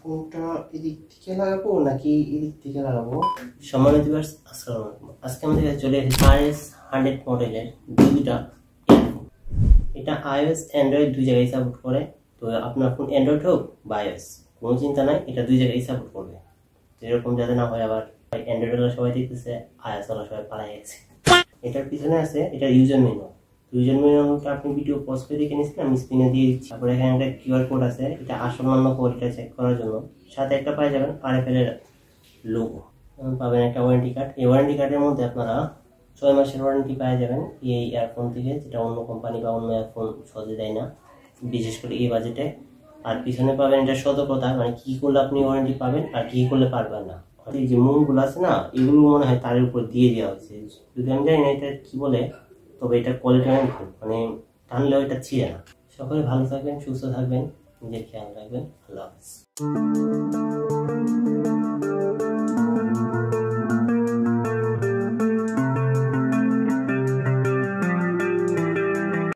ইয়ারফোনটা এদিক থেকে লাগাবো নাকি এদিক থেকে লাগাবো? সম্মানিত ভিউয়ার্স, আসসালামু আলাইকুম। আজকে আমাদের কাছে চলে এসেছে RS100 মডেলের দুইটা ইয়ারফোন। এটা iOS অ্যান্ড্রয়েড দুই জায়গায় সাপোর্ট করে। তো আপনার ফোন অ্যান্ড্রয়েড হোক বা iOS, কোনো চিন্তা নাই, এটা দুই জায়গায় সাপোর্ট করবে। এরকম যাতে না হয় আবার অ্যান্ড্রয়েড ওলা সবাই দেখতেছে, iOS ওলা সবাই পালাই গেছে। এটার পিছনে আছে এটা ইউজার মেনু। ইউজার মেনুটা আপনি ভিডিও পজ করে দেখে নিচ্ছেন, আমি স্ক্রিনে দিয়ে দিচ্ছি। তারপরে এখানে একটা কিউআর কোড আছে, এটা আসল নাম্য কোড, এটা চেক করার জন্য। সাথে একটা পাই যাবেন RFL এর লোগো, পাবেন একটা ওয়ারেন্টি কার্ড। এই ওয়ারেন্টি কার্ডের মধ্যে আপনারা 6 মাসের ওয়ারেন্টি পাই যাবেন এই ইয়ারফোন থেকে, যেটা অন্য কোম্পানি বা অন্য ইয়ারফোন সহজে দেয় না, বিশেষ করে এই বাজেটে। আর পিছনে পাবেন এটা সতর্কতা, মানে কি করলে আপনি ওয়ারেন্টি পাবেন আর কি করলে পারবেন না। এই যে মুখগুলো আছে না, এগুলো মনে হয় তার উপর দিয়ে দেওয়া হয়েছে, যদি আমি জানি না এটা কি বলে, তবে এটা কোয়ালিটি অনেক ভালো, মানে টানলেও এটা ছিঁড়ে না। সকলে ভালো থাকবেন, সুস্থ থাকবেন, নিজের খেয়াল রাখবেন। আল্লাহ হাফেজ।